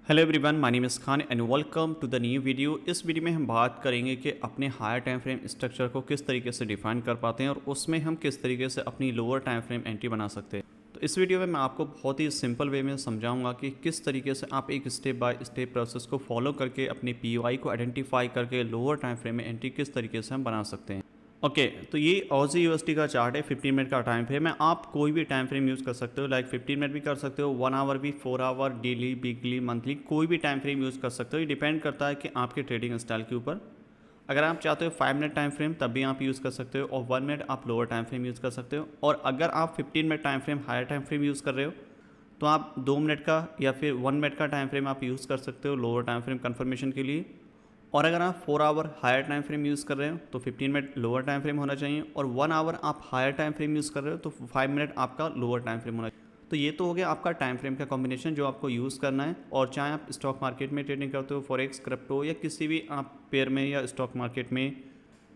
Hello everyone, my name is Khan and welcome to the new video. इस video में हम बात करेंगे कि अपने हायर टाइम फ्रेम स्ट्रक्चर को किस तरीके से डिफाइन कर पाते हैं और उसमें हम किस तरीके से अपनी लोअर टाइम फ्रेम एंट्री बना सकते हैं। तो इस वीडियो में मैं आपको बहुत ही सिंपल वे में समझाऊंगा कि किस तरीके से आप एक स्टेप बाय स्टेप प्रोसेस को फॉलो करके अपनी पीओआई को आइडेंटिफाई करके लोअर टाइम फ्रेम में एंट्री किस तरीके से हम बना सकते हैं। ओके, तो ये ऑजी यूएसडी का चार्ट है। 15 मिनट का टाइम फ्रेम है। आप कोई भी टाइम फ्रेम यूज़ कर सकते हो, लाइक 15 मिनट भी कर सकते हो, 1 आवर भी, 4 आवर, डेली, वीकली, मंथली, कोई भी टाइम फ्रेम यूज़ कर सकते हो। ये डिपेंड करता है कि आपके ट्रेडिंग स्टाइल के ऊपर। अगर आप चाहते हो 5 मिनट टाइम फ्रेम तब भी आप यूज़ कर सकते हो, और 1 मिनट आप लोअर टाइम फ्रेम यूज़ कर सकते हो। और अगर आप 15 minute time frame higher time frame use कर रहे हो तो आप 2 मिनट का या फिर 1 मिनट का टाइम फ्रेम आप यूज़ कर सकते हो लोअर टाइम फ्रेम कन्फर्मेशन के लिए। और अगर आप 4 hour higher time frame use कर रहे हो तो 15 मिनट लोअर टाइम फ्रेम होना चाहिए, और 1 आवर आप हायर टाइम फ्रेम यूज़ कर रहे हो तो 5 मिनट आपका लोअर टाइम फ्रेम होना चाहिए। तो ये तो हो गया आपका टाइम फ्रेम का कॉम्बिनेशन जो आपको यूज़ करना है। और चाहे आप स्टॉक मार्केट में ट्रेडिंग करते हो, फॉरेक्स, क्रिप्टो, या किसी भी आप पेयर में या स्टॉक मार्केट में,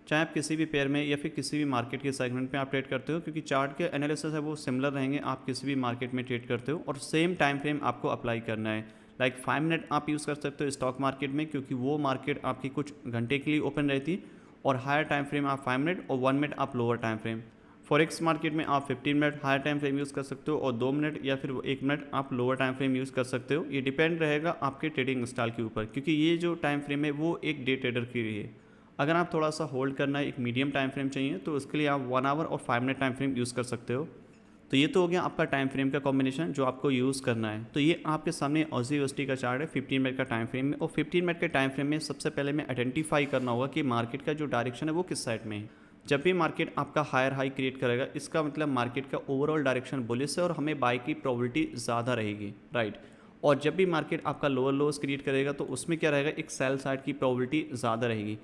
चाहे आप किसी भी पेयर में या फिर किसी भी मार्केट के सेगमेंट में आप ट्रेड करते हो, क्योंकि चार्ट के एनालिसिस है वो सिमिलर रहेंगे आप किसी भी मार्केट में ट्रेड करते हो, और सेम टाइम फ्रेम आपको अप्लाई करना है। लाइक 5 मिनट आप यूज़ कर सकते हो स्टॉक मार्केट में, क्योंकि वो मार्केट आपकी कुछ घंटे के लिए ओपन रहती है, और हायर टाइम फ्रेम आप 5 मिनट और 1 मिनट आप lower time frame. Forex market में आप 15 minute higher time frame use कर सकते हो, और 2 मिनट या फिर 1 मिनट आप लोअर टाइम फ्रेम यूज़ कर सकते हो। ये डिपेंड रहेगा आपके ट्रेडिंग स्टाइल के ऊपर, क्योंकि ये जो टाइम फ्रेम है वो एक डे ट्रेडर के लिए है। अगर आप थोड़ा सा होल्ड करना है, एक मीडियम टाइम फ्रेम चाहिए, तो उसके लिए आप 1 आवर और 5 मिनट टाइम फ्रेम यूज़ कर सकते हो। तो ये तो हो गया आपका टाइम फ्रेम का कॉम्बिनेशन जो आपको यूज़ करना है। तो ये आपके सामने ऑजी यूएसडी का चार्ट है 15 मिनट का टाइम फ्रेम में। और 15 मिनट के टाइम फ्रेम में सबसे पहले मैं आइडेंटिफाई करना होगा कि मार्केट का जो डायरेक्शन है वो किस साइड में है। जब भी मार्केट आपका हायर हाई क्रिएट करेगा, इसका मतलब मार्केट का ओवरऑल डायरेक्शन बुलिश है और हमें बाई की प्रोबेबिलिटी ज़्यादा रहेगी, राइट। और जब भी मार्केट आपका लोअर लोस क्रिएट करेगा तो उसमें क्या रहेगा, एक सेल साइड की प्रोबेबिलिटी ज़्यादा रहेगी।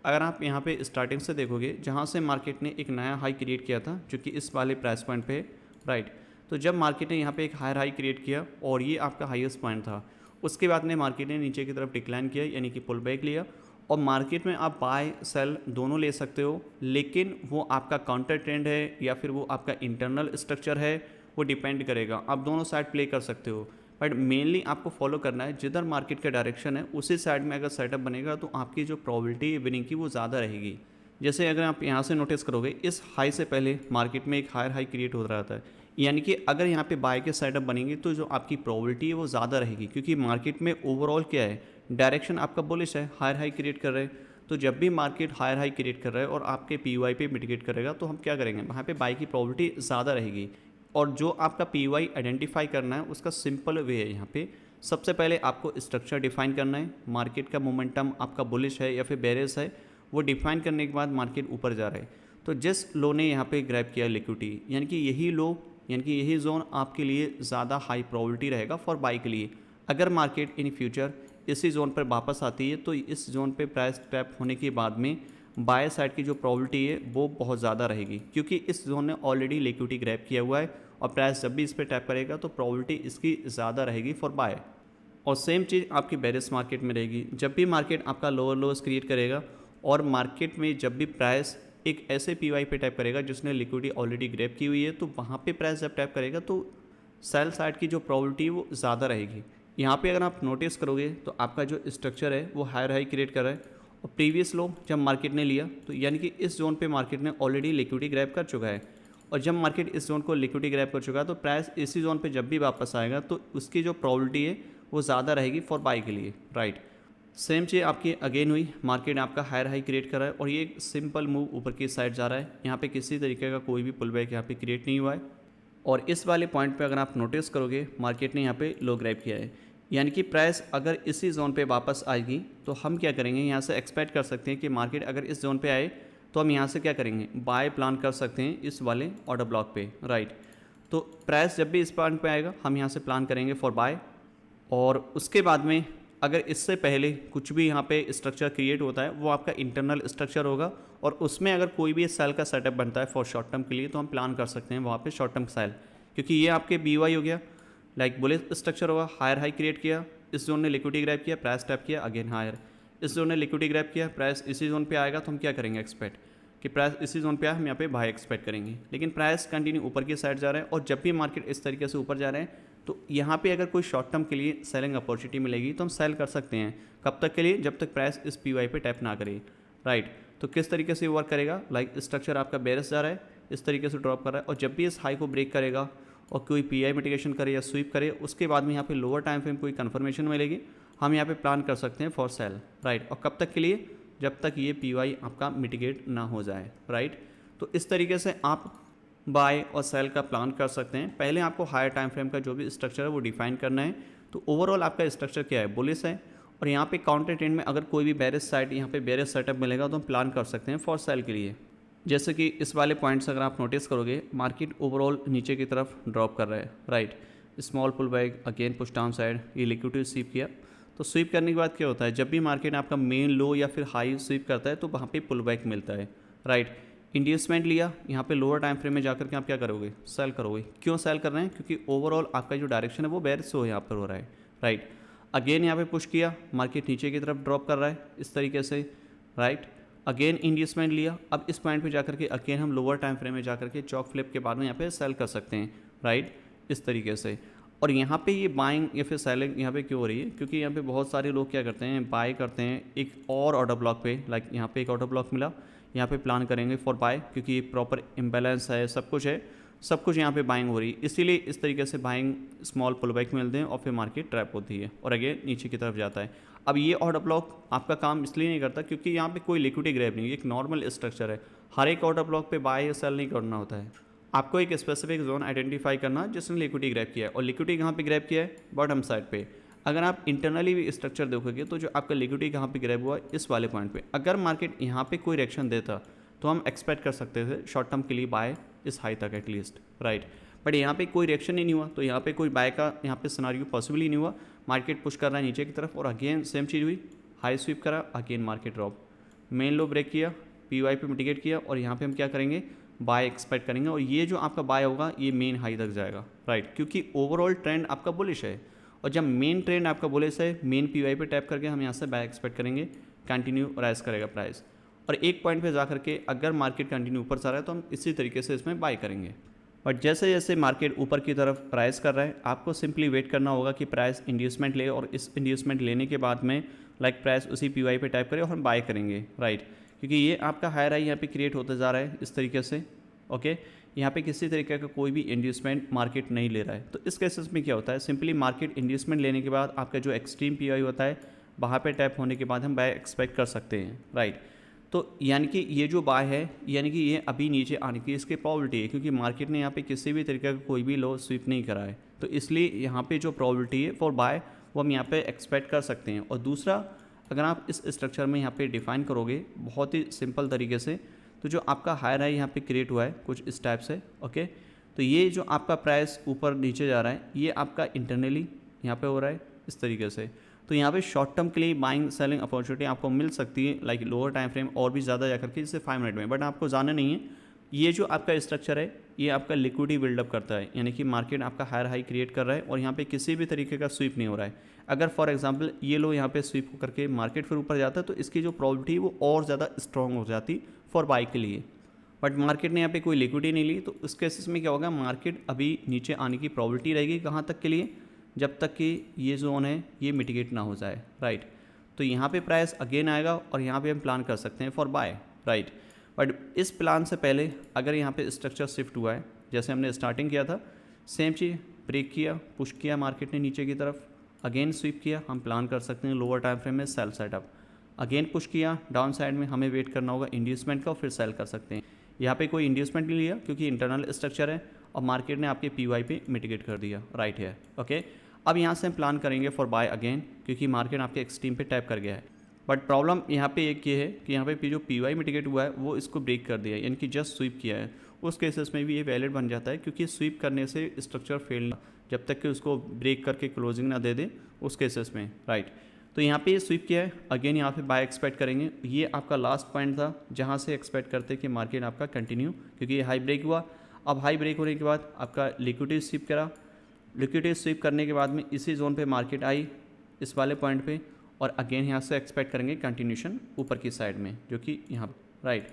अगर आप यहाँ पे स्टार्टिंग से देखोगे, जहाँ से मार्केट ने एक नया हाई क्रिएट किया था जो कि इस वाले प्राइस पॉइंट पे है, राइट। तो जब मार्केट ने यहाँ पे एक हायर हाई क्रिएट किया और ये आपका हाईएस्ट पॉइंट था, उसके बाद में मार्केट ने नीचे की तरफ डिक्लाइन किया, यानी कि पुल बैक लिया। और मार्केट में आप बाय सेल दोनों ले सकते हो, लेकिन वो आपका काउंटर ट्रेंड है या फिर वो आपका इंटरनल स्ट्रक्चर है, वो डिपेंड करेगा। आप दोनों साइड प्ले कर सकते हो, बट मेनली आपको फॉलो करना है जिधर मार्केट का डायरेक्शन है उसी साइड में अगर सेटअप बनेगा तो आपकी जो प्रोबेबिलिटी है विनिंग की वो ज़्यादा रहेगी। जैसे अगर आप यहाँ से नोटिस करोगे, इस हाई से पहले मार्केट में एक हायर हाई क्रिएट हो रहा था, यानी कि अगर यहाँ पे बाय के सेटअप बनेंगे तो जो आपकी प्रोबेबिलिटी है वो ज़्यादा रहेगी, क्योंकि मार्केट में ओवरऑल क्या है, डायरेक्शन आपका बुलिश है, हायर हाई क्रिएट कर रहे हैं। तो जब भी मार्केट हायर हाई क्रिएट कर रहा है और आपके पीयूआई पे मिटिगेट करेगा तो हम क्या करेंगे, वहाँ पे बाय की प्रोबेबिलिटी ज़्यादा रहेगी। और जो आपका पीयूआई आइडेंटिफाई करना है उसका सिंपल वे है, यहाँ पे सबसे पहले आपको स्ट्रक्चर डिफाइन करना है। मार्केट का मोमेंटम आपका बुलिश है या फिर बेरिश है, वो डिफाइन करने के बाद मार्केट ऊपर जा रहा है। तो जिस लो ने यहाँ पे ग्रैब किया लिक्विडिटी, यानी कि यही लो, यानी कि यही जोन आपके लिए ज़्यादा हाई प्रोबेबिलिटी रहेगा फॉर बाई के लिए। अगर मार्केट इन फ्यूचर इसी जोन पर वापस आती है तो इस जोन पे प्राइस टैप होने के बाद में बाय साइड की जो प्रोबेबिलिटी है वो बहुत ज़्यादा रहेगी, क्योंकि इस जोन ने ऑलरेडी लिक्विडिटी ग्रैब किया हुआ है, और प्राइस जब भी इस पर टैप करेगा तो प्रोबेबिलिटी इसकी ज़्यादा रहेगी फॉर बाय। और सेम चीज़ आपकी बेरिश मार्केट में रहेगी। जब भी मार्केट आपका लोअर लोस क्रिएट करेगा और मार्केट में जब भी प्राइस एक ऐसे पीवाई पे टैप करेगा जिसने लिक्विडिटी ऑलरेडी ग्रैब की हुई है, तो वहाँ पे प्राइस जब टैप करेगा तो सेल साइड की जो प्रोबेबिलिटी वो ज़्यादा रहेगी। यहाँ पे अगर आप नोटिस करोगे तो आपका जो स्ट्रक्चर है वो हायर हाई क्रिएट कर रहा है, और प्रीवियस लो जब मार्केट ने लिया तो यानी कि इस जोन पे मार्केट ने ऑलरेडी लिक्विडिटी ग्रैब कर चुका है। और जब मार्केट इस जोन को लिक्विडिटी ग्रैब कर चुका है तो प्राइस इसी जोन पे जब भी वापस आएगा तो उसकी जो प्रोबेबिलिटी है वो ज़्यादा रहेगी फॉर बाई के लिए, राइट। सेम चीज़ आपकी अगेन हुई, मार्केट आपका हायर हाई क्रिएट कर रहा है और ये एक सिंपल मूव ऊपर की साइड जा रहा है। यहाँ पे किसी तरीके का कोई भी पुल बैक यहाँ पे क्रिएट नहीं हुआ है। और इस वाले पॉइंट पे अगर आप नोटिस करोगे, मार्केट ने यहाँ पे लो ग्रैब किया है, यानी कि प्राइस अगर इसी जोन पे वापस आएगी तो हम क्या करेंगे, यहाँ से एक्सपेक्ट कर सकते हैं कि मार्केट अगर इस जोन पे आए तो हम यहाँ से क्या करेंगे, बाय प्लान कर सकते हैं इस वाले ऑर्डर ब्लॉक पे, राइट। तो प्राइस जब भी इस पॉइंट पे आएगा हम यहाँ से प्लान करेंगे फॉर बाय। और उसके बाद में अगर इससे पहले कुछ भी यहाँ पे स्ट्रक्चर क्रिएट होता है वो आपका इंटरनल स्ट्रक्चर होगा, और उसमें अगर कोई भी सेल का सेटअप बनता है फॉर शॉर्ट टर्म के लिए तो हम प्लान कर सकते हैं वहाँ पे शॉर्ट टर्म सेल, क्योंकि ये आपके बीवाई हो गया, लाइक बुलिश स्ट्रक्चर होगा, हायर हाई क्रिएट किया, इस जोन ने लिक्विडिटी ग्रैब किया, प्राइस टैप किया अगेन हायर, इस जोन ने लिक्विडिटी ग्रैब किया, प्राइस इसी जोन पे आएगा तो हम क्या करेंगे, एक्सपेक्ट कि प्राइस इसी जोन पे आए, हम यहाँ पे बाय एक्सपेक्ट करेंगे। लेकिन प्राइस कंटिन्यू ऊपर की साइड जा रहा है, और जब भी मार्केट इस तरीके से ऊपर जा रहे हैं तो यहाँ पे अगर कोई शॉर्ट टर्म के लिए सेलिंग अपॉर्चुनिटी मिलेगी तो हम सेल कर सकते हैं। कब तक के लिए? जब तक प्राइस इस पी पे टैप ना करे, राइट। तो किस तरीके से वर्क करेगा? लाइक स्ट्रक्चर आपका बेरिश जा रहा है, इस तरीके से ड्रॉप कर रहा है, और जब भी इस हाई को ब्रेक करेगा और कोई पी मिटिगेशन करे या स्वीप करे, उसके बाद में यहाँ पे लोअर टाइम फ्रेम कोई कन्फर्मेशन मिलेगी, हम यहाँ पे प्लान कर सकते हैं फॉर सेल, राइट। और कब तक के लिए? जब तक ये पी आपका मिटिगेट ना हो जाए, राइट। तो इस तरीके से आप बाय और सेल का प्लान कर सकते हैं। पहले आपको हायर टाइम फ्रेम का जो भी स्ट्रक्चर है वो डिफाइन करना है। तो ओवरऑल आपका स्ट्रक्चर क्या है? बुलिश है, और यहाँ पे काउंटर ट्रेंड में अगर कोई भी बेरिश साइड यहाँ पे बेरिश सेटअप मिलेगा तो हम प्लान कर सकते हैं फॉर सेल के लिए। जैसे कि इस वाले पॉइंट्स अगर आप नोटिस करोगे, मार्केट ओवरऑल नीचे की तरफ ड्रॉप कर रहा है, right. Small pull back, again push down side, ये लिक्विडिटी स्वीप किया। तो स्वीप करने के बाद क्या होता है? जब भी मार्केट आपका मेन लो या फिर हाई स्वीप करता है तो वहाँ पे पुल बैक मिलता है, राइट। इंड्यूसमेंट लिया, यहाँ पे लोअर टाइम फ्रेम में जाकर के आप क्या करोगे? सेल करोगे। क्यों सेल कर रहे हैं? क्योंकि ओवरऑल आपका जो डायरेक्शन है वो बेयरिश हो यहाँ पर हो रहा है, राइट। अगेन यहाँ पे पुश किया, मार्केट नीचे की तरफ ड्रॉप कर रहा है इस तरीके से, राइट। अगेन इंड्यूसमेंट लिया, अब इस पॉइंट पे जाकर के अगेन हम लोअर टाइम फ्रेम में जाकर के चॉक फ्लिप के बाद में यहाँ पे सेल कर सकते हैं, राइट, इस तरीके से। और यहाँ पे ये बाइंग या फिर सेलिंग यहाँ पे क्यों हो रही है? क्योंकि यहाँ पे बहुत सारे लोग क्या करते हैं, बाय करते हैं एक और ऑर्डर ब्लॉक पे। लाइक यहाँ पे एक ऑर्डर ब्लॉक मिला, यहाँ पे प्लान करेंगे फॉर बाय, क्योंकि ये प्रॉपर इम्बैलेंस है, सब कुछ है, सब कुछ यहाँ पे बाइंग हो रही है, इसीलिए इस तरीके से बाइंग स्मॉल पुल बैक मिलते हैं और फिर मार्केट ट्रैप होती है और अगेन नीचे की तरफ जाता है। अब ये ऑर्डर ब्लॉक आपका काम इसलिए नहीं करता क्योंकि यहाँ पे कोई लिक्विडिटी ग्रैब नहीं है, एक नॉर्मल स्ट्रक्चर है। हर एक ऑर्डर ब्लॉक पे बाय या सेल नहीं करना होता है, आपको एक स्पेसिफिक जोन आइडेंटिफाई करना जिसने लिक्विडिटी ग्रैब किया है, और लिक्विडिटी कहाँ पे ग्रैब किया है? बॉटम साइड पे। अगर आप इंटरनली भी स्ट्रक्चर देखोगे तो जो आपका लिक्विडिटी कहाँ पे ग्रैब हुआ, इस वाले पॉइंट पे। अगर मार्केट यहाँ पे कोई रिएक्शन देता तो हम एक्सपेक्ट कर सकते थे शॉर्ट टर्म के लिए बाय इस हाई तक एटलीस्ट, राइट। बट यहाँ पे कोई रिएक्शन ही नहीं हुआ, तो यहाँ पे कोई बाय का यहाँ पे सिनारियो पॉसिबल ही नहीं हुआ। मार्केट पुश कर रहा है नीचे की तरफ, और अगेन सेम चीज़ हुई, हाई स्वीप करा, अगेन मार्केट ड्रॉप, मेन लो ब्रेक किया, पी पे मिटिगेट किया, और यहाँ पे हम क्या करेंगे? बाय एक्सपेक्ट करेंगे, और ये जो आपका बाय होगा ये मेन हाई तक जाएगा, राइट, क्योंकि ओवरऑल ट्रेंड आपका बुलिश है। और जब मेन ट्रेंड आपका बुलिश है, मेन पी पे टैप करके हम यहाँ से बाय एक्सपेक्ट करेंगे, कंटिन्यू राइज करेगा प्राइस, और एक पॉइंट पे जा करके अगर मार्केट कंटिन्यू ऊपर जा रहा है तो हम इसी तरीके से इसमें बाय करेंगे। बट जैसे जैसे मार्केट ऊपर की तरफ राइज कर रहा है, आपको सिंपली वेट करना होगा कि प्राइस इंड्यूसमेंट ले, और इस इंड्यूसमेंट लेने के बाद में लाइक प्राइस उसी पी पे टाइप करे और हम बाय करेंगे, राइट। क्योंकि ये आपका हायर हाई यहाँ पे क्रिएट होते जा रहा है इस तरीके से, ओके। यहाँ पे किसी तरीके का कोई भी इंड्यूसमेंट मार्केट नहीं ले रहा है, तो इस केसेस में क्या होता है? सिंपली मार्केट इंड्यूसमेंट लेने के बाद आपका जो एक्सट्रीम पी होता है वहाँ पे टैप होने के बाद हम बाय एक्सपेक्ट कर सकते हैं, राइट। तो यानी कि ये जो बाय है, यानी कि ये अभी नीचे आने की इसकी प्रॉबिलिटी है, क्योंकि मार्केट ने यहाँ पे किसी भी तरीके का कोई भी लो स्वीप नहीं करा है, तो इसलिए यहाँ पे जो प्रॉबिलिटी है फॉर बाय वो हम यहाँ पे एक्सपेक्ट कर सकते हैं। और दूसरा, अगर आप इस स्ट्रक्चर में यहाँ पे डिफाइन करोगे बहुत ही सिंपल तरीके से, तो जो आपका हायर हाई यहाँ पे क्रिएट हुआ है कुछ इस टाइप से, ओके। तो ये जो आपका प्राइस ऊपर नीचे जा रहा है, ये आपका इंटरनली यहाँ पे हो रहा है इस तरीके से। तो यहाँ पे शॉर्ट टर्म के लिए बाइंग सेलिंग अपॉर्चुनिटी आपको मिल सकती है, लाइक लोअर टाइम फ्रेम और भी ज़्यादा जाकर के, जैसे 5 मिनट में। बट आपको जाना नहीं है, ये जो आपका स्ट्रक्चर है ये आपका लिक्विडिटी बिल्डअप करता है, यानी कि मार्केट आपका हायर हाई क्रिएट कर रहा है और यहाँ पे किसी भी तरीके का स्वीप नहीं हो रहा है। अगर फॉर एग्जांपल ये लो यहाँ पे स्वीप करके मार्केट फिर ऊपर जाता है तो इसकी जो प्रॉबिलिटी है वो और ज़्यादा स्ट्रॉन्ग हो जाती फॉर बाई के लिए। बट मार्केट ने यहाँ पे कोई लिक्विडिटी नहीं ली, तो इस केसेस में क्या होगा? मार्केट अभी नीचे आने की प्रॉबिलिटी रहेगी कहाँ तक के लिए? जब तक कि ये जोन है ये मिटिगेट ना हो जाए, राइट। तो यहाँ पे प्राइस अगेन आएगा और यहाँ पे हम प्लान कर सकते हैं फॉर बाय, राइट। बट इस प्लान से पहले अगर यहाँ पे स्ट्रक्चर शिफ्ट हुआ है, जैसे हमने स्टार्टिंग किया था, सेम चीज़, ब्रेक किया, पुश किया मार्केट ने नीचे की तरफ, अगेन स्वीप किया, हम प्लान कर सकते हैं लोअर टाइम फ्रेम में सेल सेटअप, अगेन पुश किया डाउन साइड में, हमें वेट करना होगा इंड्यूसमेंट का और फिर सेल कर सकते हैं। यहाँ पे कोई इंड्यूसमेंट नहीं लिया क्योंकि इंटरनल स्ट्रक्चर है और मार्केट ने आपके पी पे मिटिगेट कर दिया, राइट है, ओके। अब यहाँ से हम प्लान करेंगे फॉर बाय अगेन, क्योंकि मार्केट आपके एक्सट्रीम पे टैप कर गया है। बट प्रॉब्लम यहाँ पे एक ये है कि यहाँ पे जो पी मिटिगेट हुआ है वो इसको ब्रेक कर दिया है, यानी कि जस्ट स्वीप किया है। उस केसेस में भी ये वैलिड बन जाता है, क्योंकि स्वीप करने से स्ट्रक्चर फेल जब तक कि उसको ब्रेक करके क्लोजिंग ना दे दे उस केसेस में, राइट। तो यहाँ पे स्वीप किया है, अगेन यहाँ पे बाय एक्सपेक्ट करेंगे। ये आपका लास्ट पॉइंट था जहाँ से एक्सपेक्ट करते कि मार्केट आपका कंटिन्यू, क्योंकि ये हाई ब्रेक हुआ। अब हाई ब्रेक होने के बाद आपका लिक्विडिटी स्वीप करा, लिक्विडिटी स्वीप करने के बाद में इसी जोन पे मार्केट आई इस वाले पॉइंट पे, और अगेन यहाँ से एक्सपेक्ट करेंगे कंटिन्यूशन ऊपर की साइड में, जो कि यहाँ, राइट।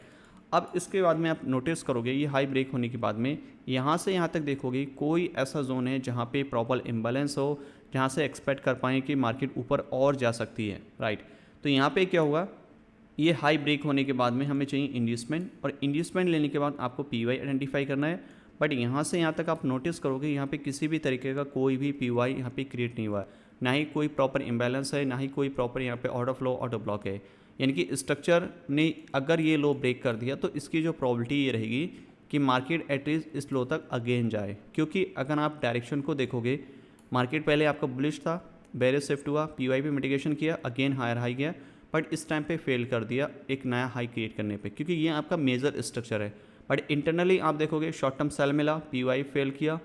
अब इसके बाद में आप नोटिस करोगे ये हाई ब्रेक होने के बाद में यहाँ से यहाँ तक देखोगे कोई ऐसा जोन है जहाँ पे प्रॉपर इम्बैलेंस हो, जहाँ से एक्सपेक्ट कर पाएँ कि मार्केट ऊपर और जा सकती है, राइट। तो यहाँ पे क्या होगा, ये हाई ब्रेक होने के बाद में हमें चाहिए इंड्यूसमेंट, और इंड्यूसमेंट लेने के बाद आपको पीवाई आइडेंटिफाई करना है। बट यहाँ से यहाँ तक आप नोटिस करोगे यहाँ पे किसी भी तरीके का कोई भी पीवाई यहाँ पे क्रिएट नहीं हुआ है, ना ही कोई प्रॉपर इम्बैलेंस है, ना ही कोई प्रॉपर यहाँ पे ऑर्डर फ्लो ऑटो ब्लॉक है। यानी कि स्ट्रक्चर ने अगर ये लो ब्रेक कर दिया तो इसकी जो प्रॉबिलिटी ये रहेगी कि मार्केट एटलीस्ट इस लो तक अगेन जाए। क्योंकि अगर आप डायरेक्शन को देखोगे, मार्केट पहले आपका बुलिश था, बेरिश शिफ्ट हुआ, पीवाई पे मिटिगेशन किया, अगेन हायर हाई गया, बट इस टाइम पे फेल कर दिया एक नया हाई क्रिएट करने पे, क्योंकि ये आपका मेजर स्ट्रक्चर है। बट इंटरनली आप देखोगे शॉर्ट टर्म सेल मिला, पीवाई फेल किया,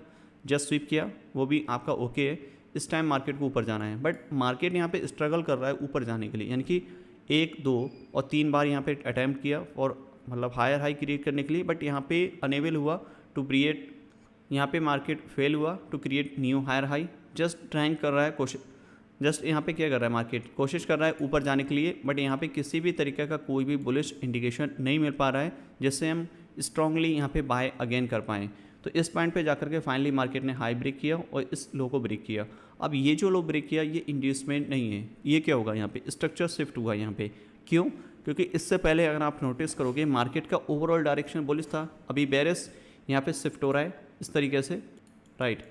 जस्ट स्वीप किया, वो भी आपका ओके है। इस टाइम मार्केट को ऊपर जाना है, बट मार्केट यहाँ पे स्ट्रगल कर रहा है ऊपर जाने के लिए, यानी कि 1, 2 और 3 बार यहाँ पे अटैम्प्ट किया और मतलब हायर हाई क्रिएट करने के लिए, बट यहाँ पे अनेबल हुआ टू क्रिएट, यहाँ पे मार्केट फेल हुआ to create new higher high. Just trying कर रहा है, कोशिश, जस्ट यहाँ पे क्या कर रहा है, मार्केट कोशिश कर रहा है ऊपर जाने के लिए, बट यहाँ पे किसी भी तरीके का कोई भी बुलिश इंडिकेशन नहीं मिल पा रहा है जिससे हम स्ट्रांगली यहाँ पे बाय अगेन कर पाएँ। तो इस पॉइंट पे जाकर के फाइनली मार्केट ने हाई ब्रेक किया और इस लो को ब्रेक किया। अब ये जो लो ब्रेक किया ये इंड्यूसमेंट नहीं है, ये क्या होगा, यहाँ पे स्ट्रक्चर शिफ्ट हुआ यहाँ पे। क्यों? क्योंकि इससे पहले अगर आप नोटिस करोगे मार्केट का ओवरऑल डायरेक्शन बुलिश था, अभी बेरिश यहाँ पे शिफ्ट हो रहा है इस तरीके से, राइट।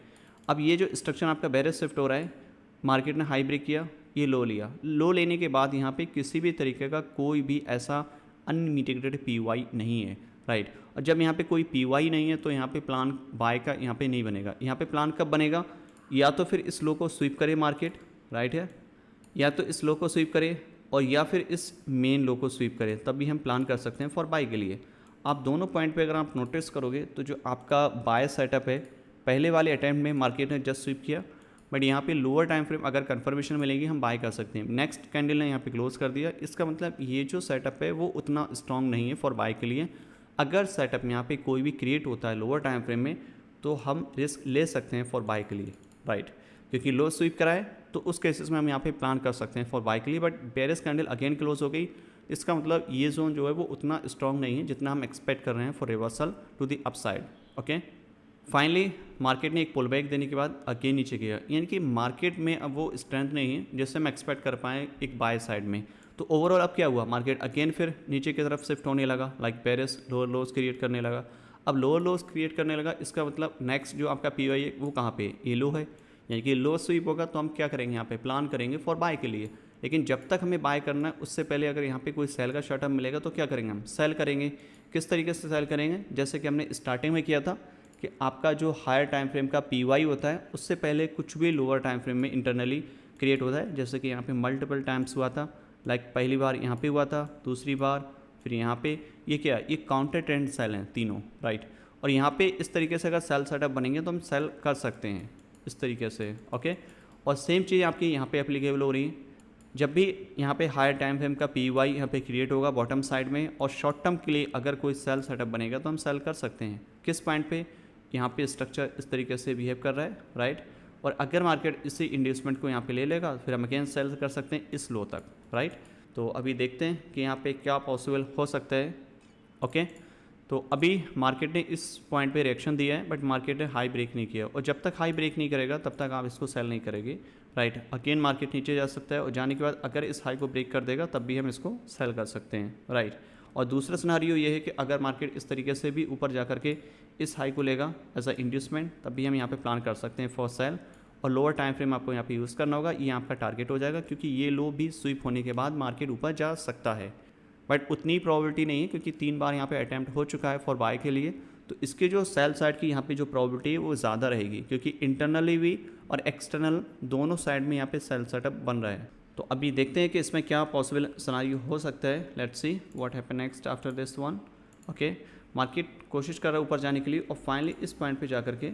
अब ये जो स्ट्रक्चर आपका बेरिश शिफ्ट हो रहा है, मार्केट ने हाई ब्रेक किया, ये लो लिया, लो लेने के बाद यहाँ पे किसी भी तरीके का कोई भी ऐसा अनमिटिगेटेड पीवाई नहीं है, राइट। और जब यहाँ पे कोई पीवाई नहीं है तो यहाँ पे प्लान बाय का यहाँ पे नहीं बनेगा। यहाँ पे प्लान कब बनेगा, या तो फिर इस लो को स्वीप करे मार्केट, राइट है, या तो इस लो को स्वीप करे और या फिर इस मेन लो को स्वीप करे, तब भी हम प्लान कर सकते हैं फॉर बाय के लिए। आप दोनों पॉइंट पे अगर आप नोटिस करोगे तो जो आपका बाय सेटअप है, पहले वाले अटैम्प्ट में मार्केट ने जस्ट स्वीप किया, बट यहाँ पे लोअर टाइम फ्रेम अगर कंफर्मेशन मिलेगी हम बाय कर सकते हैं। नेक्स्ट कैंडल ने यहाँ पे क्लोज कर दिया, इसका मतलब ये जो सेटअप है वो उतना स्ट्रॉन्ग नहीं है फॉर बाय के लिए। अगर सेटअप यहाँ पे कोई भी क्रिएट होता है लोअर टाइम फ्रेम में तो हम रिस्क ले सकते हैं फॉर बाय के लिए, राइट। क्योंकि लो स्वीप कराए तो उस केसेस में हम यहाँ पे प्लान कर सकते हैं फॉर बाय के लिए। But bearish candle again close हो गई, इसका मतलब ये जोन जो है वो उतना स्ट्रॉन्ग नहीं है जितना हम एक्सपेक्ट कर रहे हैं for reversal to the upside, okay. Finally market ने एक पुल बैक देने के बाद अगेन नीचे गया, यानी कि मार्केट में अब वो स्ट्रेंथ नहीं है जिससे हम एक्सपेक्ट कर पाएँ एक बाय साइड में। तो ओवरऑल अब क्या हुआ, मार्केट अगेन फिर नीचे की तरफ शिफ्ट होने लगा, लाइक बेरिश लोअर लोज क्रिएट करने लगा। अब लोअर लोज क्रिएट करने लगा, इसका मतलब नेक्स्ट जो आपका पीवाई है वो कहाँ पे, ये लो है, यानी कि लो स्वीप होगा तो हम क्या करेंगे, यहाँ पे प्लान करेंगे फॉर बाय के लिए। लेकिन जब तक हमें बाय करना है उससे पहले अगर यहाँ पे कोई सेल का शॉर्ट टर्म मिलेगा तो क्या करेंगे, हम सेल करेंगे। किस तरीके से सेल करेंगे, जैसे कि हमने स्टार्टिंग में किया था कि आपका जो हायर टाइम फ्रेम का पीवाई होता है उससे पहले कुछ भी लोअर टाइम फ्रेम में इंटरनली क्रिएट होता है, जैसे कि यहाँ पे मल्टीपल टाइम्स हुआ था, लाइक पहली बार यहाँ पे हुआ था, दूसरी बार, फिर यहाँ पे, ये क्या, ये काउंटर ट्रेंड सेल हैं तीनों, राइट। और यहाँ पे इस तरीके से अगर सेल सेटअप बनेंगे तो हम सेल कर सकते हैं इस तरीके से, ओके। और सेम चीज़ आपकी यहाँ पे एप्लीकेबल हो रही है, जब भी यहाँ पे हायर टाइम फ्रेम का पीवाई यहाँ पे क्रिएट होगा बॉटम साइड में और शॉर्ट टर्म के लिए अगर कोई सेल सेटअप बनेगा तो हम सेल कर सकते हैं। किस पॉइंट पे, यहाँ पे स्ट्रक्चर इस तरीके से बिहेव कर रहा है, राइट। और अगर मार्केट इसी इंड्यूसमेंट को यहाँ पे ले लेगा फिर हम अगेन सेल कर सकते हैं इस लो तक, राइट। तो अभी देखते हैं कि यहाँ पे क्या पॉसिबल हो सकता है, ओके। तो अभी मार्केट ने इस पॉइंट पे रिएक्शन दिया है बट मार्केट ने हाई ब्रेक नहीं किया, और जब तक हाई ब्रेक नहीं करेगा तब तक आप इसको सेल नहीं करेंगे, राइट। अगेन मार्केट नीचे जा सकता है और जाने के बाद अगर इस हाई को ब्रेक कर देगा तब भी हम इसको सेल कर सकते हैं, राइट। और दूसरा सिनेरियो ये है कि अगर मार्केट इस तरीके से भी ऊपर जा करके इस हाई को लेगा एज अ इंड्यूसमेंट तब भी हम यहाँ पे प्लान कर सकते हैं फॉर सेल। और लोअर टाइम फ्रेम आपको यहाँ पे यूज़ करना होगा, ये आपका टारगेट हो जाएगा क्योंकि ये लो भी स्वीप होने के बाद मार्केट ऊपर जा सकता है, बट उतनी प्रोबेबिलिटी नहीं है क्योंकि 3 बार यहाँ पे अटैम्प्ट हो चुका है फॉर बाय के लिए। तो इसके जो सेल साइड की यहाँ पे जो प्रोबेबिलिटी है वो ज़्यादा रहेगी क्योंकि इंटरनली भी और एक्सटर्नल दोनों साइड में यहाँ पे सेल सेटअप बन रहा है। तो अभी देखते हैं कि इसमें क्या पॉसिबल सिनेरियो हो सकता है। Let's see what happen next after this one, okay. Market कोशिश कर रहा है ऊपर जाने के लिए और फाइनली इस पॉइंट पे जाकर के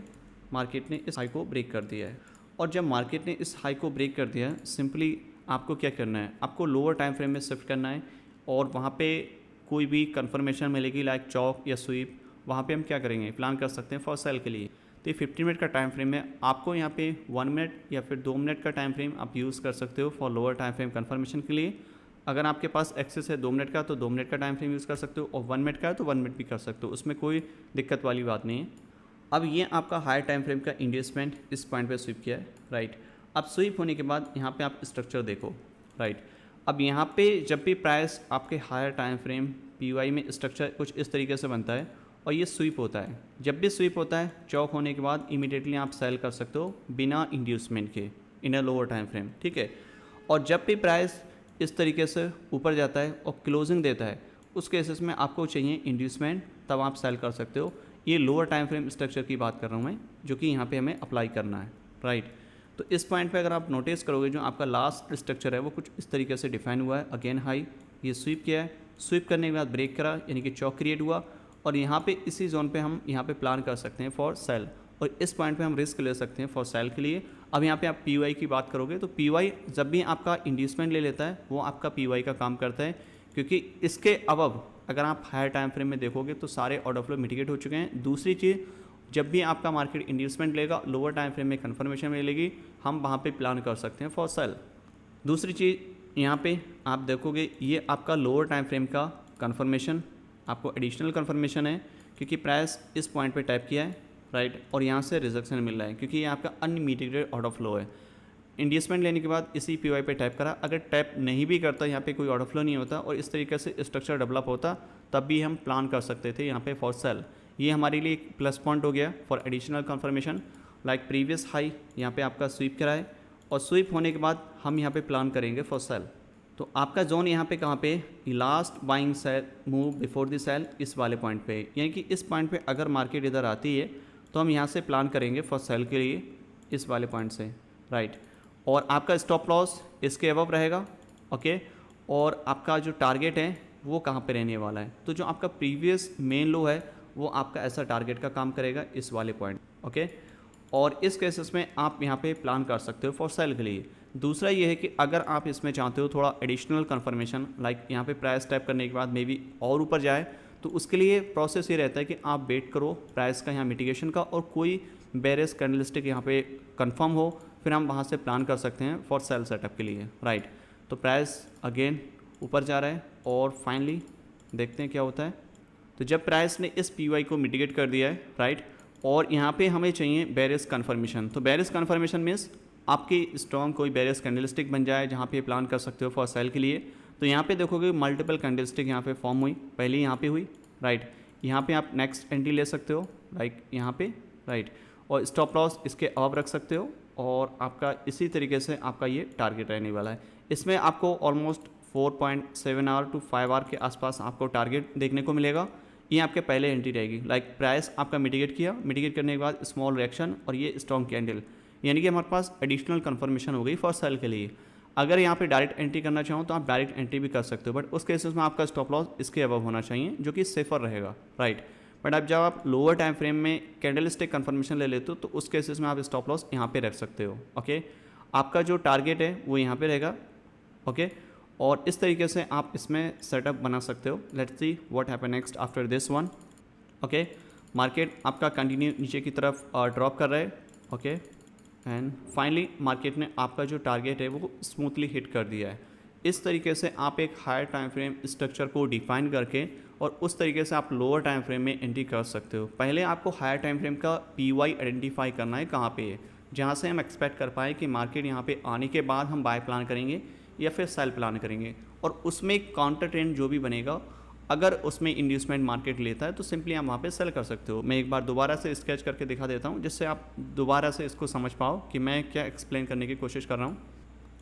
मार्केट ने इस हाई को ब्रेक कर दिया है। और जब मार्केट ने इस हाई को ब्रेक कर दिया है, सिंपली आपको क्या करना है, आपको लोअर टाइम फ्रेम में शिफ्ट करना है और वहाँ पे कोई भी कंफर्मेशन मिलेगी लाइक चौक या स्वीप, वहाँ पे हम क्या करेंगे, प्लान कर सकते हैं फॉर सेल के लिए। तो ये 15 मिनट का टाइम फ्रेम है, आपको यहाँ पे 1 मिनट या फिर 2 मिनट का टाइम फ्रेम आप यूज़ कर सकते हो for lower time frame confirmation के लिए। अगर आपके पास एक्सेस है 2 मिनट का तो 2 मिनट का टाइम फ्रेम यूज़ कर सकते हो, और 1 मिनट का है तो 1 मिनट भी कर सकते हो, उसमें कोई दिक्कत वाली बात नहीं है। अब ये आपका हायर टाइम फ्रेम का इंड्यूसमेंट इस पॉइंट पे स्वीप किया है, राइट। अब स्वीप होने के बाद यहाँ पे आप स्ट्रक्चर देखो, राइट। अब यहाँ पे जब भी प्राइस आपके हायर टाइम फ्रेम पीवाई में स्ट्रक्चर कुछ इस तरीके से बनता है और ये स्वीप होता है, जब भी स्वीप होता है चौक होने के बाद इमीडिएटली आप सेल कर सकते हो बिना इंड्यूसमेंट के इन अ लोअर टाइम फ्रेम, ठीक है। और जब भी प्राइस इस तरीके से ऊपर जाता है और क्लोजिंग देता है, उस केसेस में आपको चाहिए इंड्यूसमेंट, तब आप सेल कर सकते हो। ये लोअर टाइम फ्रेम स्ट्रक्चर की बात कर रहा हूँ मैं, जो कि यहाँ पे हमें अप्लाई करना है, राइट। तो इस पॉइंट पे अगर आप नोटिस करोगे जो आपका लास्ट स्ट्रक्चर है वो कुछ इस तरीके से डिफाइन हुआ है। अगेन हाई, ये स्वीप किया है, स्वीप करने के बाद ब्रेक करा, यानी कि चौक क्रिएट हुआ, और यहाँ पे इसी जोन पे हम यहाँ पे प्लान कर सकते हैं फॉर सेल, और इस पॉइंट पे हम रिस्क ले सकते हैं फॉर सेल के लिए। अब यहाँ पे आप पीवाई की बात करोगे तो पीवाई जब भी आपका इंड्यूसमेंट ले लेता है वो आपका पीवाई का काम करता है, क्योंकि इसके अबव अगर आप हायर टाइम फ्रेम में देखोगे तो सारे ऑर्डर फ्लो मिटिगेट हो चुके हैं। दूसरी चीज़, जब भी आपका मार्केट इंड्यूसमेंट लेगा लोअर टाइम फ्रेम में कन्फर्मेशन मिलेगी, हम वहाँ पे प्लान कर सकते हैं फॉर सेल। दूसरी चीज़ यहाँ पे आप देखोगे ये आपका लोअर टाइम फ्रेम का कन्फर्मेशन आपको एडिशनल कन्फर्मेशन है, क्योंकि प्राइस इस पॉइंट पे टैप किया है, राइट, और यहाँ से रिजेक्शन मिल रहा है क्योंकि ये आपका अनमिटिगेटेड ऑर्डर फ्लो है। इंड्यूसमेंट लेने के बाद इसी पीवाई पे टैप करा, अगर टैप नहीं भी करता यहाँ पे कोई ऑर्डर फ्लो नहीं होता और इस तरीके से स्ट्रक्चर डेवलप होता, तब भी हम प्लान कर सकते थे यहाँ पे फॉर सेल। ये हमारे लिए एक प्लस पॉइंट हो गया for additional confirmation. Like previous high यहाँ पे आपका स्वीप करा है, और स्वीप होने के बाद हम यहाँ पे प्लान करेंगे फॉर सेल। तो आपका जोन यहाँ पे कहाँ पे, last buying sell move before the sell, इस वाले पॉइंट पे, यानी कि इस पॉइंट पे अगर मार्केट इधर आती है तो हम यहाँ से प्लान करेंगे फॉर सेल के लिए इस वाले पॉइंट से, राइट। और आपका स्टॉप लॉस इसके अबव रहेगा, ओके। और आपका जो टारगेट है वो कहाँ पे रहने वाला है, तो जो आपका प्रीवियस मेन लो है वो आपका ऐसा टारगेट का काम करेगा इस वाले पॉइंट, ओके। और इस केसेस में आप यहाँ पे प्लान कर सकते हो फॉर सेल के लिए। दूसरा ये है कि अगर आप इसमें चाहते हो थोड़ा एडिशनल कन्फर्मेशन, लाइक यहाँ पे प्राइस टैप करने के बाद मे बी और ऊपर जाए, तो उसके लिए प्रोसेस ये रहता है कि आप वेट करो प्राइस का यहाँ मिटिगेशन का, और कोई बेरिश कैंडलस्टिक यहाँ पे कंफर्म हो, फिर हम वहाँ से प्लान कर सकते हैं फॉर सेल सेटअप के लिए, राइट। तो प्राइस अगेन ऊपर जा रहा है और फाइनली देखते हैं क्या होता है। तो जब प्राइस ने इस पीवाई को मिटिगेट कर दिया है, राइट, और यहाँ पे हमें चाहिए बेरिश कन्फर्मेशन। तो बेरिश कन्फर्मेशन मीन्स आपकी स्ट्रॉन्ग कोई बेरिश कैंडलस्टिक बन जाए जहाँ पे प्लान कर सकते हो फॉर सेल के लिए। तो यहाँ पे देखोगे मल्टीपल कैंडलस्टिक यहाँ पे फॉर्म हुई, पहले यहाँ पे हुई, राइट। यहाँ पे आप नेक्स्ट एंट्री ले सकते हो, लाइक यहाँ पे, राइट, और स्टॉप लॉस इसके अब रख सकते हो, और आपका इसी तरीके से आपका ये टारगेट रहने वाला है। इसमें आपको ऑलमोस्ट 4.7 आवर टू 5 आवर के आसपास आपको टारगेट देखने को मिलेगा। ये आपके पहले एंट्री रहेगी, लाइक प्राइस आपका मिटिगेट किया, मिटिगेट करने के बाद स्मॉल रिएक्शन और ये स्ट्रॉन्ग कैंडल, यानी कि हमारे पास एडिशनल कन्फर्मेशन हो गई फॉर सेल के लिए। अगर यहाँ पे डायरेक्ट एंट्री करना चाहो तो आप डायरेक्ट एंट्री भी कर सकते हो, बट उस केसेस में आपका स्टॉप लॉस इसके अबव होना चाहिए, जो कि सेफर रहेगा, राइट। बट अब जब आप लोअर टाइम फ्रेम में कैंडलस्टिक कन्फर्मेशन ले लेते हो तो उस केसेस में आप स्टॉप लॉस यहाँ पे रख सकते हो, ओके। आपका जो टारगेट है वो यहाँ पे रहेगा, ओके। और इस तरीके से आप इसमें सेटअप बना सकते हो। Let's see what happen next after this one, okay. Market आपका कंटिन्यू नीचे की तरफ ड्रॉप कर रहा है, ओके, एंड फाइनली मार्केट ने आपका जो टारगेट है वो स्मूथली हिट कर दिया है। इस तरीके से आप एक हायर टाइम फ्रेम स्ट्रक्चर को डिफाइन करके और उस तरीके से आप लोअर टाइम फ्रेम में एंट्री कर सकते हो। पहले आपको हायर टाइम फ्रेम का पीवाई आइडेंटिफाई करना है कहाँ पे है, जहाँ से हम एक्सपेक्ट कर पाए कि मार्केट यहाँ पे आने के बाद हम बाय प्लान करेंगे या फिर सेल प्लान करेंगे, और उसमें काउंटर ट्रेंड जो भी बनेगा अगर उसमें इंड्यूसमेंट मार्केट लेता है तो सिंपली आप वहाँ पे सेल कर सकते हो। मैं एक बार दोबारा से स्केच करके दिखा देता हूँ जिससे आप दोबारा से इसको समझ पाओ कि मैं क्या एक्सप्लेन करने की कोशिश कर रहा हूँ।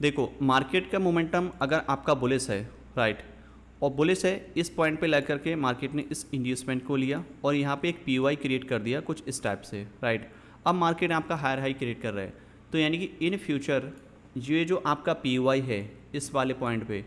देखो, मार्केट का मोमेंटम अगर आपका बुलिश है, राइट, और बुलिश है, इस पॉइंट पे लेकर के मार्केट ने इस इंड्यूसमेंट को लिया और यहाँ पे एक पीवाई क्रिएट कर दिया कुछ इस टाइप से, राइट। अब मार्केट आपका हायर हाई क्रिएट कर रहा है, तो यानी कि इन फ्यूचर ये जो आपका पीवाई है इस वाले पॉइंट पे,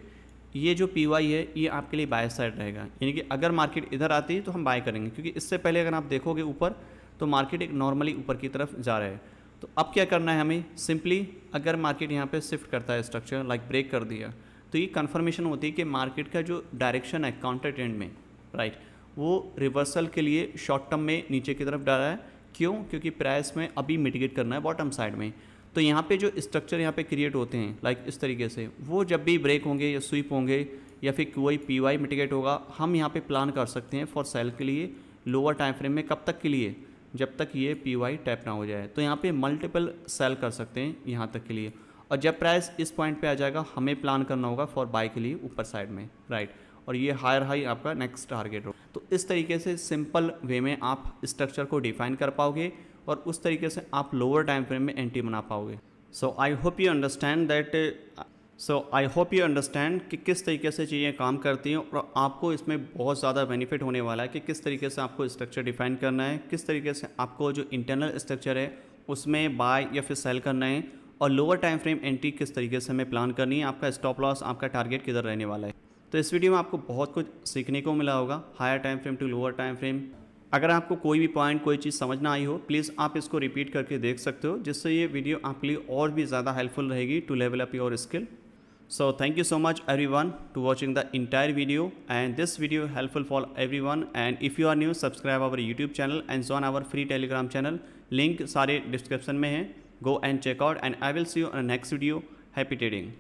ये जो पीवाई है ये आपके लिए बाय साइड रहेगा, यानी कि अगर मार्केट इधर आती है तो हम बाय करेंगे, क्योंकि इससे पहले अगर आप देखोगे ऊपर तो मार्केट एक नॉर्मली ऊपर की तरफ जा रहा है। तो अब क्या करना है हमें, सिंपली अगर मार्केट यहाँ पे शिफ्ट करता है स्ट्रक्चर, लाइक ब्रेक कर दिया, तो ये कन्फर्मेशन होती है कि मार्केट का जो डायरेक्शन है काउंटर ट्रेंड में, राइट, वो रिवर्सल के लिए शॉर्ट टर्म में नीचे की तरफ जा रहा है। क्यों? क्योंकि प्राइस में अभी मिटिगेट करना है बॉटम साइड में। तो यहाँ पे जो स्ट्रक्चर यहाँ पे क्रिएट होते हैं लाइक इस तरीके से, वो जब भी ब्रेक होंगे या स्वीप होंगे या फिर कोई पी मिटिगेट होगा, हम यहाँ पे प्लान कर सकते हैं फॉर सेल के लिए लोअर टाइम फ्रेम में। कब तक के लिए? जब तक ये पी टैप ना हो जाए। तो यहाँ पे मल्टीपल सेल कर सकते हैं यहाँ तक के लिए। और जब प्राइस इस पॉइंट पे आ जाएगा, हमें प्लान करना होगा फॉर बाय के लिए ऊपर साइड में, राइट। और ये हायर हाई आपका नेक्स्ट टारगेट हो। तो इस तरीके से सिंपल वे में आप स्ट्रक्चर को डिफाइन कर पाओगे और उस तरीके से आप लोअर टाइम फ्रेम में एंट्री बना पाओगे। सो आई होप यू अंडरस्टैंड कि किस तरीके से चीज़ें काम करती हैं और आपको इसमें बहुत ज़्यादा बेनिफिट होने वाला है कि किस तरीके से आपको स्ट्रक्चर डिफाइन करना है, किस तरीके से आपको जो इंटरनल स्ट्रक्चर है उसमें बाय या फिर सेल करना है, और लोअर टाइम फ्रेम एंट्री किस तरीके से हमें प्लान करनी है, आपका स्टॉप लॉस, आपका टारगेट किधर रहने वाला है। तो इस वीडियो में आपको बहुत कुछ सीखने को मिला होगा, higher time frame to lower time frame. अगर आपको कोई भी पॉइंट, कोई चीज़ समझ ना आई हो, प्लीज़ आप इसको रिपीट करके देख सकते हो, जिससे ये वीडियो आपके लिए और भी ज़्यादा हेल्पफुल रहेगी to level up your skill. So thank you so much everyone to watching the entire video, and this video helpful for everyone. And if you are new, subscribe our YouTube channel and join our free Telegram channel. Link सारे description में है. Go and check out, and I will see you on the next video. Happy trading.